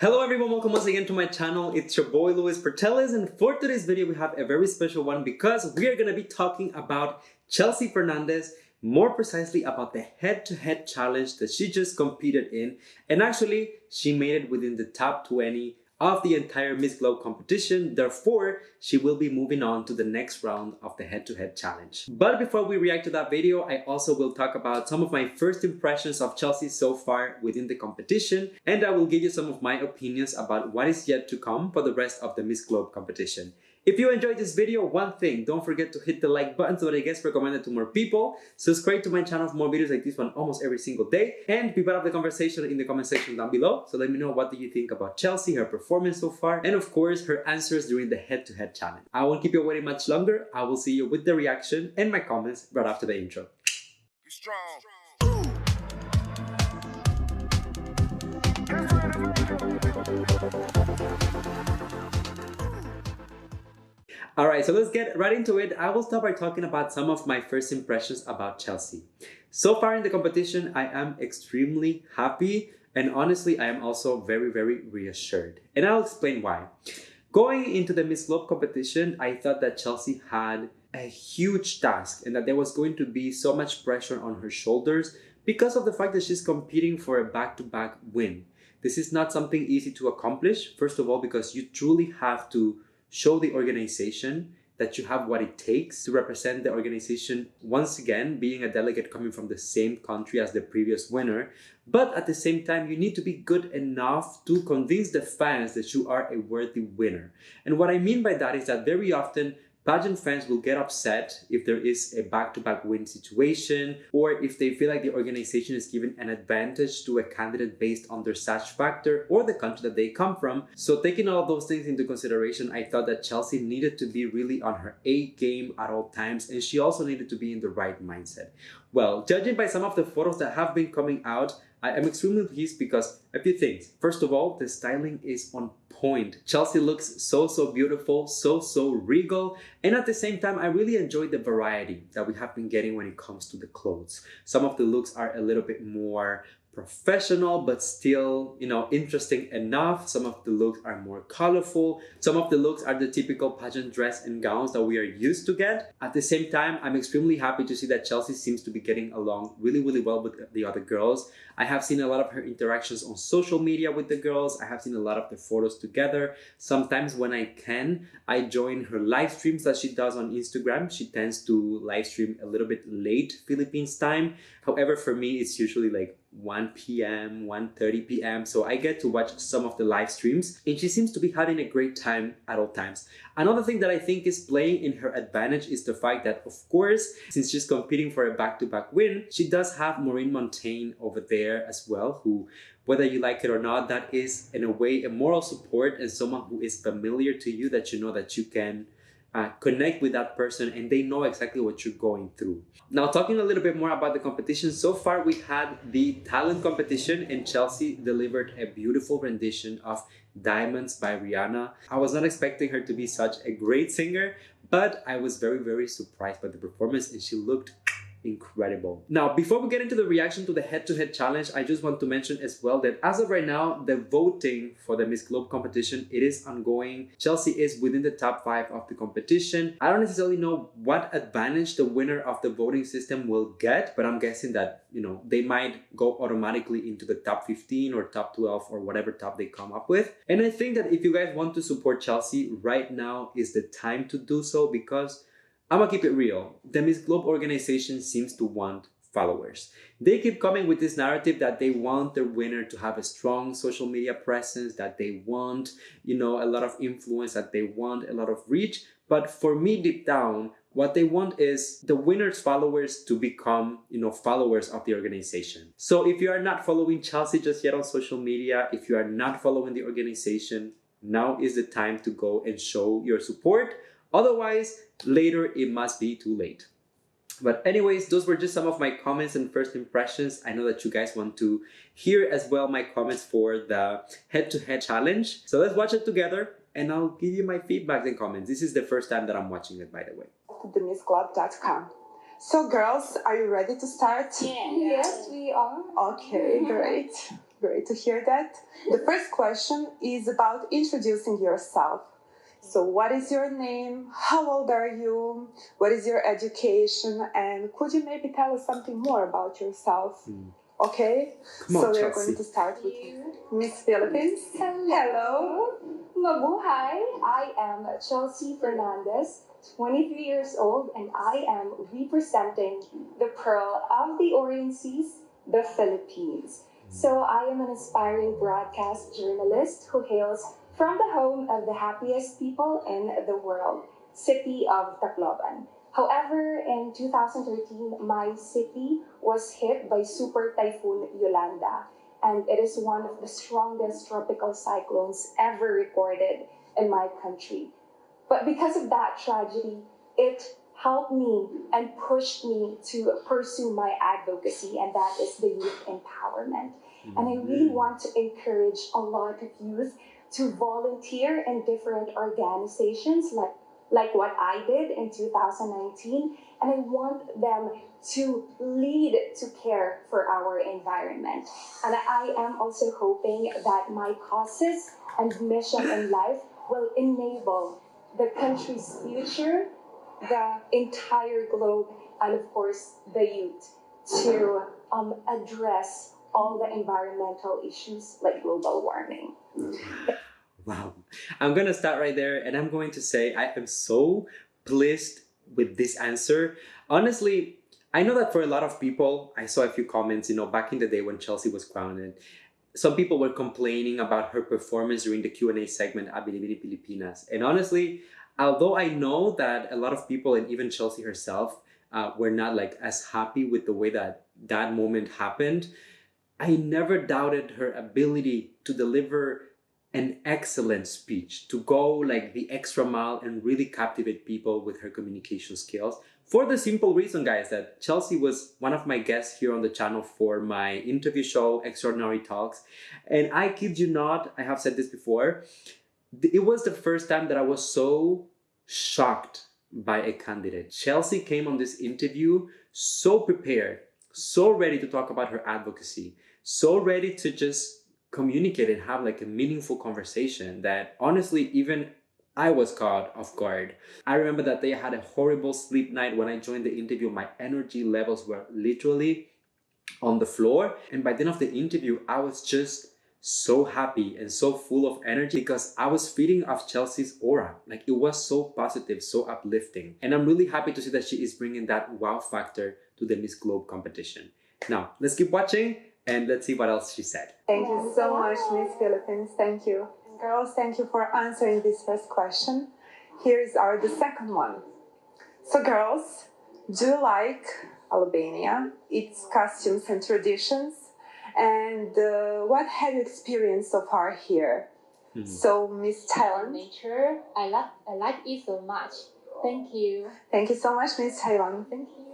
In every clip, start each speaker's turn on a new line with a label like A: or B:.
A: Hello everyone, welcome once again to my channel. It's your boy Portelles, and for today's video we have a very special one because we are going to be talking about Chelsea Fernandez, more precisely about the head-to-head challenge that she just competed in, and actually she made it within the top 20 of the entire Miss Globe competition. Therefore, she will be moving on to the next round of the head-to-head challenge. But before we react to that video, I also will talk about some of my first impressions of Chelsea so far within the competition, and I will give you some of my opinions about what is yet to come for the rest of the Miss Globe competition. If you enjoyed this video, one thing, don't forget to hit the like button so that it gets recommended to more people. Subscribe to my channel for more videos like this one almost every single day. And be part of the conversation in the comment section down below. So let me know, what do you think about Chelsea, her performance so far, and of course, her answers during the head-to-head challenge. I won't keep you waiting much longer. I will see you with the reaction and my comments right after the intro.
B: Be strong.
A: Alright, so let's get right into it. I will start by talking about some of my first impressions about Chelsea. So far in the competition, I am extremely happy, and honestly, I am also very, very reassured. And I'll explain why. Going into the Miss Globe competition, I thought that Chelsea had a huge task and that there was going to be so much pressure on her shoulders because of the fact that she's competing for a back-to-back win. This is not something easy to accomplish, first of all, because you truly have to show the organization that you have what it takes to represent the organization, once again being a delegate coming from the same country as the previous winner. But at the same time, you need to be good enough to convince the fans that you are a worthy winner. And what I mean by that is that very often pageant fans will get upset if there is a back-to-back win situation, or if they feel like the organization is giving an advantage to a candidate based on their Sach factor or the country that they come from. So taking all of those things into consideration, I thought that Chelsea needed to be really on her A game at all times, and she also needed to be in the right mindset. Well, judging by some of the photos that have been coming out, I am extremely pleased because a few things. First of all, the styling is on point. Chelsea looks so beautiful, so regal, and at the same time, I really enjoyed the variety that we have been getting when it comes to the clothes. Some of the looks are a little bit more professional, but still, interesting enough. Some of the looks are more colorful. Some of the looks are the typical pageant dress and gowns that we are used to get. At the same time, I'm extremely happy to see that Chelsea seems to be getting along really well with the other girls. I have seen a lot of her interactions on social media with the girls. I have seen a lot of the photos together. Sometimes when I can, I join her live streams that she does on Instagram. She tends to live stream a little bit late Philippines time. However, for me, it's usually like 1 p.m., 1:30 p.m. So I get to watch some of the live streams, and she seems to be having a great time at all times. Another thing that I think is playing in her advantage is the fact that, of course, since she's competing for a back-to-back win, she does have Maureen Montagne over there as well, who, whether you like it or not, that is in a way a moral support and someone who is familiar to you, that you know that you can connect with that person and they know exactly what you're going through. Now, talking a little bit more about the competition, so far we had the talent competition and Chelsea delivered a beautiful rendition of Diamonds by Rihanna. I was not expecting her to be such a great singer, but I was very surprised by the performance, and she looked incredible. Now, before we get into the reaction to the head-to-head challenge, I just want to mention as well that as of right now, the voting for the Miss Globe competition, it is ongoing. Chelsea is within the top 5 of the competition. I don't necessarily know what advantage the winner of the voting system will get, but I'm guessing that, they might go automatically into the top 15 or top 12 or whatever top they come up with. And I think that if you guys want to support Chelsea, right now is the time to do so, because I'm gonna keep it real. The Miss Globe organization seems to want followers. They keep coming with this narrative that they want their winner to have a strong social media presence, that they want, a lot of influence, that they want a lot of reach. But for me, deep down, what they want is the winner's followers to become, followers of the organization. So if you are not following Chelsea just yet on social media, if you are not following the organization, now is the time to go and show your support. Otherwise, later it must be too late. But anyways, those were just some of my comments and first impressions. I know that you guys want to hear as well my comments for the head-to-head challenge. So let's watch it together and I'll give you my feedback and comments. This is the first time that I'm watching it, by the way.
C: TheMissGlobe.com. So girls, are you ready to start?
D: Yes, we are.
C: Okay, great. Great to hear that. The first question is about introducing yourself. So, what is your name? How old are you? What is your education? And could you maybe tell us something more about yourself? Okay,
A: Come on,
C: so we're
A: Chelsea.
C: going to start with Miss Philippines. Hello.
B: Mabuhay! I am Chelsea Fernandez, 23 years old, and I am representing the Pearl of the Orient Seas, the Philippines. So I am an aspiring broadcast journalist who hails from the home of the happiest people in the world, city of Tacloban. However, in 2013, my city was hit by Super Typhoon Yolanda, and it is one of the strongest tropical cyclones ever recorded in my country. But because of that tragedy, it helped me and pushed me to pursue my advocacy, and that is the youth empowerment. And I really want to encourage a lot of youth to volunteer in different organizations like what I did in 2019, and I want them to lead to care for our environment. And I am also hoping that my causes and mission in life will enable the country's future, the entire globe, and of course the youth to address all the environmental issues like global warming.
A: Wow. I'm going to start right there, and I'm going to say I am so pleased with this answer. Honestly, I know that for a lot of people, I saw a few comments, back in the day when Chelsea was crowned, some people were complaining about her performance during the Q&A segment at Binibining Pilipinas. And honestly, although I know that a lot of people, and even Chelsea herself, were not like as happy with the way that that moment happened, I never doubted her ability to deliver an excellent speech, to go like the extra mile and really captivate people with her communication skills. For the simple reason, guys, that Chelsea was one of my guests here on the channel for my interview show, Extraordinary Talks. And I kid you not, I have said this before, it was the first time that I was so shocked by a candidate. Chelsea came on this interview so prepared, so ready to talk about her advocacy, so ready to just communicate and have like a meaningful conversation that honestly, even I was caught off guard. I remember that day I had a horrible sleep night. When I joined the interview, my energy levels were literally on the floor. And by the end of the interview, I was just so happy and so full of energy because I was feeding off Chelsea's aura. Like it was so positive, so uplifting. And I'm really happy to see that she is bringing that wow factor to the Miss Globe competition. Now, let's keep watching and let's see what else she said.
C: Thank you so much, Miss Philippines. Thank you. Girls, thank you for answering this first question. Here's the second one. So girls, do you like Albania, its costumes and traditions? And what have you experienced so far here? So, Miss Thailand.
B: Nature, I like it so much. Thank you.
C: Thank you so much, Miss Thailand.
B: Thank you.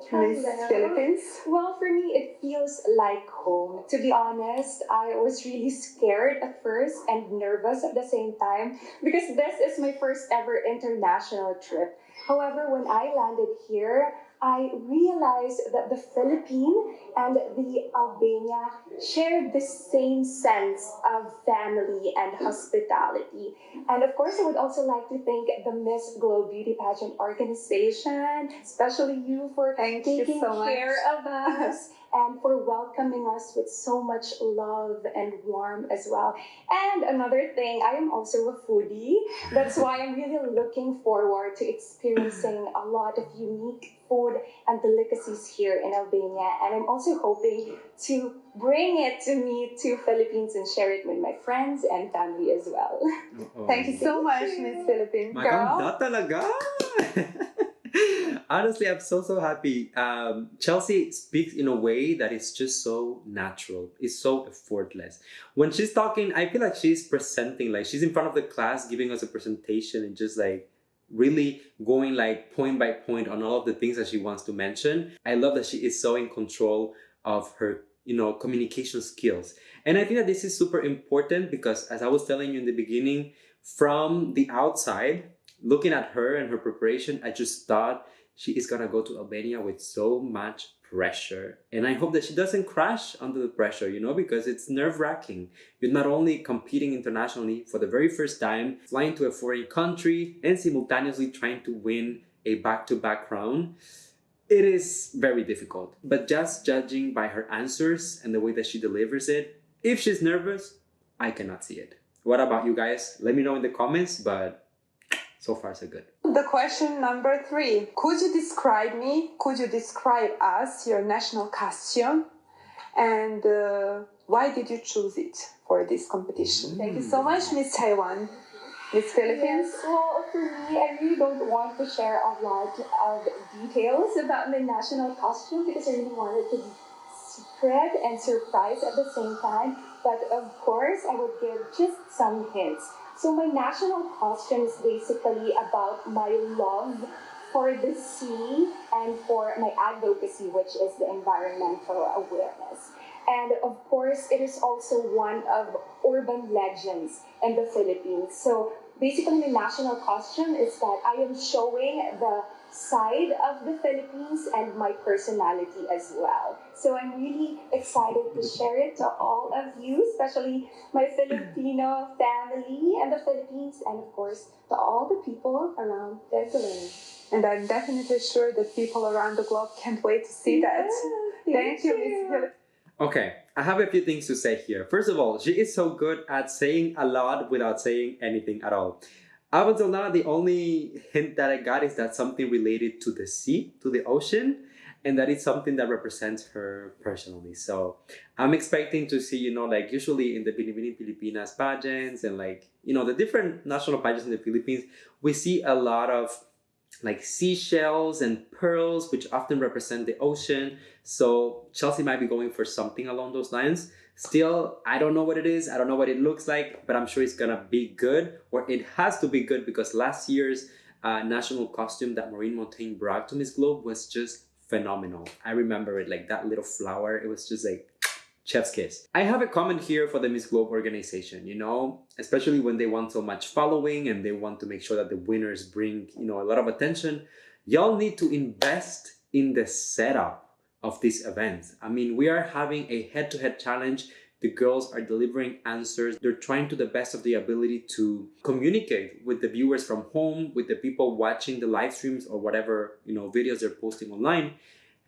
C: Miss Philippines.
B: Well, for me, it feels like home. To be honest, I was really scared at first and nervous at the same time because this is my first ever international trip. However, when I landed here, I realized that the Philippines and the Albania shared the same sense of family and hospitality. And of course, I would also like to thank the Miss Globe Beauty Pageant organization, especially you for taking care of us and for welcoming us with so much love and warmth as well. And another thing, I am also a foodie. That's why I'm really looking forward to experiencing a lot of unique food and delicacies here in Albania. And I'm also hoping to bring it to me to Philippines and share it with my friends and family as well.
C: Thank you so much, Miss Philippines.
A: Maganda talaga! Honestly, I'm so happy. Chelsea speaks in a way that is just so natural. It's so effortless. When she's talking, I feel like she's presenting, like she's in front of the class giving us a presentation and just like really going like point by point on all of the things that she wants to mention. I love that she is so in control of her, communication skills. And I think that this is super important because as I was telling you in the beginning, from the outside, looking at her and her preparation, I just thought she is gonna go to Albania with so much pressure. And I hope that she doesn't crash under the pressure, you know, because it's nerve-wracking. You're not only competing internationally for the very first time, flying to a foreign country, and simultaneously trying to win a back-to-back round. It is very difficult. But just judging by her answers and the way that she delivers it, if she's nervous, I cannot see it. What about you guys? Let me know in the comments, but so far so good.
C: The question number 3. Could you describe us, your national costume, and why did you choose it for this competition? Thank you so much, Miss Taiwan. Miss Philippines?
B: Yes, well, for me, I really don't want to share a lot of details about my national costume because I really want it to be secret and surprise at the same time. But of course, I would give just some hints. So my national costume is basically about my love for the sea and for my advocacy, which is the environmental awareness. And of course, it is also one of urban legends in the Philippines. So basically, the national costume is that I am showing the side of the Philippines and my personality as well. So I'm really excited to share it to all of you, especially my Filipino family and the Philippines, and of course, to all the people around the globe.
C: And I'm definitely sure that people around the globe can't wait to see that. Thank you, Miss Philippines.
A: Okay, I have a few things to say here. First of all, she is so good at saying a lot without saying anything at all. Up until now, the only hint that I got is that something related to the sea, to the ocean, and that it's something that represents her personally. So I'm expecting to see, you know, like usually in the Binibining Pilipinas pageants and like, you know, the different national pageants in the Philippines, we see a lot of like seashells and pearls, which often represent the ocean. So Chelsea might be going for something along those lines. Still, I don't know what it is. I don't know what it looks like, but I'm sure it's gonna be good, or it has to be good because last year's national costume that Maureen Montagne brought to Miss Globe was just phenomenal. I remember it, like that little flower. It was just like chef's kiss. I have a comment here for the Miss Globe organization, you know, especially when they want so much following and they want to make sure that the winners bring, you know, a lot of attention. Y'all need to invest in the setup of this event. I mean, we are having a head-to-head challenge. The girls are delivering answers. They're trying to the best of their ability to communicate with the viewers from home, with the people watching the live streams or whatever, you know, videos they're posting online.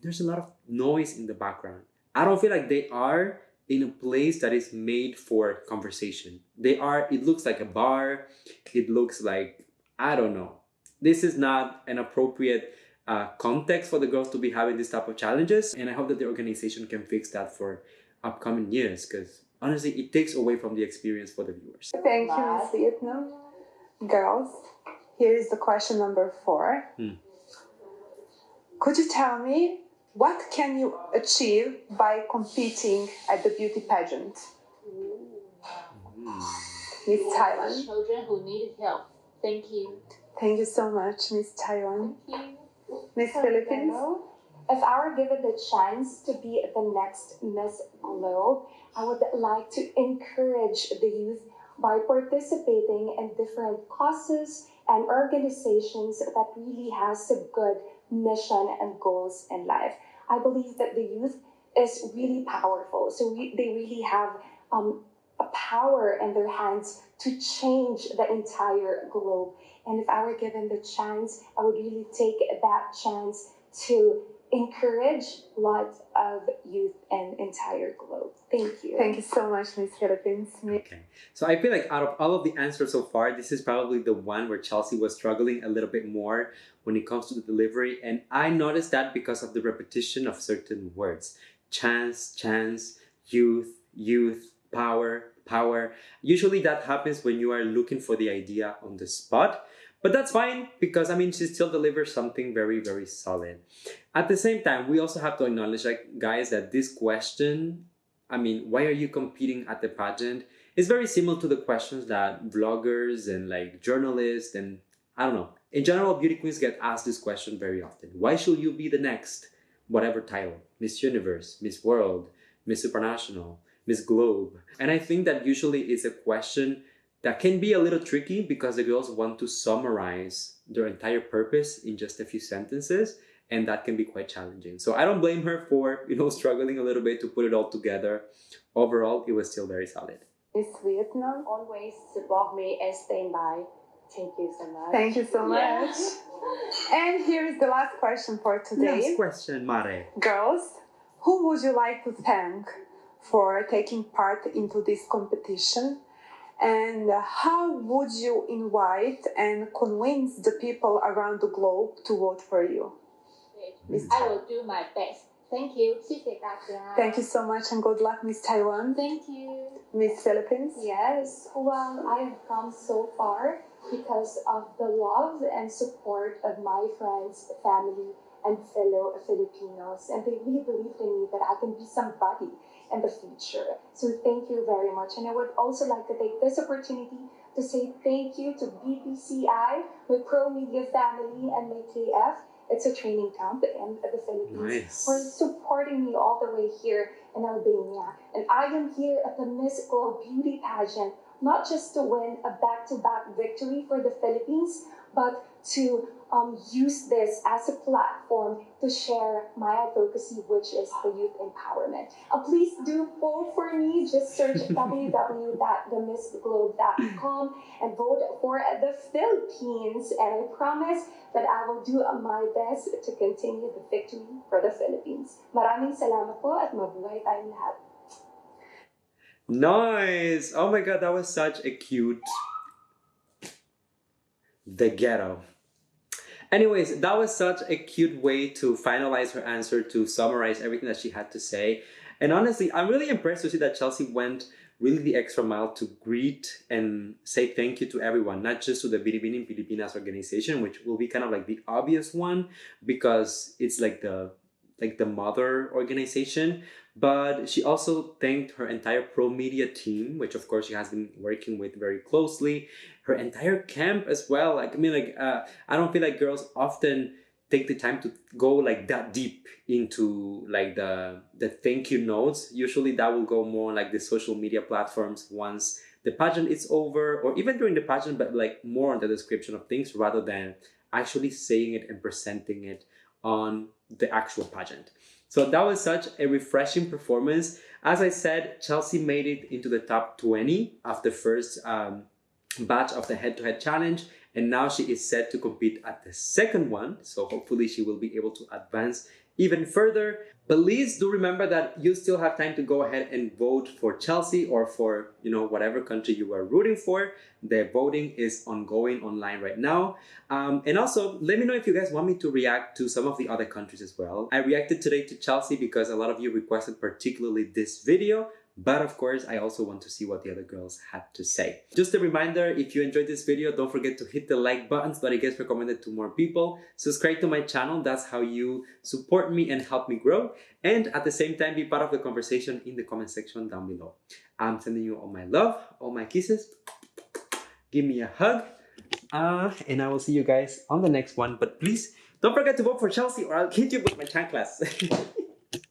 A: There's a lot of noise in the background. I don't feel like they are in a place that is made for conversation. They are, it looks like a bar. It looks like, I don't know. This is not an appropriate context for the girls to be having this type of challenges. And I hope that the organization can fix that for upcoming years, because honestly, it takes away from the experience for the viewers.
C: Thank you, Miss Vietnam. Girls, here is the question number 4. Could you tell me what can you achieve by competing at the beauty pageant? Miss Thailand.
D: Children who needed help. Thank you.
C: Thank you so much, Miss Taiwan.
D: Thank you.
C: Miss Philippines.
B: If I were given the chance to be the next Miss Globe, I would like to encourage the youth by participating in different causes and organizations that really has a good mission and goals in life. I believe that the youth is really powerful. So they really have a power in their hands to change the entire globe. And if I were given the chance, I would really take that chance to encourage lots of youth and entire globe. Thank you.
C: Thank you so much, Miss Philippines.
A: Okay, so I feel like out of all of the answers so far, this is probably the one where Chelsea was struggling a little bit more when it comes to the delivery. And I noticed that because of the repetition of certain words. Chance, chance, youth, youth, power, power. Usually that happens when you are looking for the idea on the spot. But that's fine because, I mean, she still delivers something very, very solid. At the same time, we also have to acknowledge, like, guys, that this question, I mean, why are you competing at the pageant, is very similar to the questions that vloggers and, like, journalists and, I don't know, in general, beauty queens get asked this question very often. Why should you be the next, whatever title? Miss Universe, Miss World, Miss Supranational, Miss Globe. And I think that usually it's a question that can be a little tricky because the girls want to summarize their entire purpose in just a few sentences, and that can be quite challenging. So I don't blame her for, struggling a little bit to put it all together. Overall, it was still very solid.
C: Miss Vietnam.
D: Always support me and stand by. Thank you so much.
C: Thank you so much. And here is the last question for today.
A: Last question, Mare.
C: Girls, who would you like to thank for taking part into this competition? And how would you invite and convince the people around the globe to vote for you?
D: I will do my best. Thank you.
C: Thank you so much and good luck, Miss Taiwan.
D: Thank you.
C: Miss Philippines.
B: Yes, well, I have come so far because of the love and support of my friends, family, and fellow Filipinos. And they really believed in me that I can be somebody in the future. So thank you very much. And I would also like to take this opportunity to say thank you to BPCI, my Pro Media family, and my KF. It's a training camp in the Philippines.
A: Nice.
B: For supporting me all the way here in Albania. And I am here at the Miss Globe Beauty Pageant, not just to win a back-to-back victory for the Philippines, but to use this as a platform to share my advocacy, which is the youth empowerment. Please do vote for me. Just search www.themissglobe.com and vote for the Philippines. And I promise that I will do my best to continue the victory for the Philippines. Maraming salamat po at mabuhay tayong lahat.
A: Nice! Oh my god, that was such a cute... The ghetto. Anyways, that was such a cute way to finalize her answer, to summarize everything that she had to say. And honestly, I'm really impressed to see that Chelsea went really the extra mile to greet and say thank you to everyone, not just to the Binibining Pilipinas organization, which will be kind of like the obvious one because it's like the mother organization, but she also thanked her entire pro media team, which of course she has been working with very closely, her entire camp as well. I don't feel like girls often take the time to go like that deep into like the thank you notes. Usually that will go more like the social media platforms once the pageant is over, or even during the pageant, but like more on the description of things rather than actually saying it and presenting it on the actual pageant. So that was such a refreshing performance. As I said, Chelsea made it into the top 20 of the first batch of the head-to-head challenge, and now she is set to compete at the second one. So hopefully she will be able to advance even further. But please do remember that you still have time to go ahead and vote for Chelsea or for, whatever country you are rooting for. The voting is ongoing online right now. And also, let me know if you guys want me to react to some of the other countries as well. I reacted today to Chelsea because a lot of you requested particularly this video. But of course, I also want to see what the other girls had to say. Just a reminder, if you enjoyed this video, don't forget to hit the like button so that it gets recommended to more people. Subscribe to my channel. That's how you support me and help me grow. And at the same time, be part of the conversation in the comment section down below. I'm sending you all my love, all my kisses. Give me a hug. And I will see you guys on the next one. But please, don't forget to vote for Chelsea or I'll hit you with my chanclas.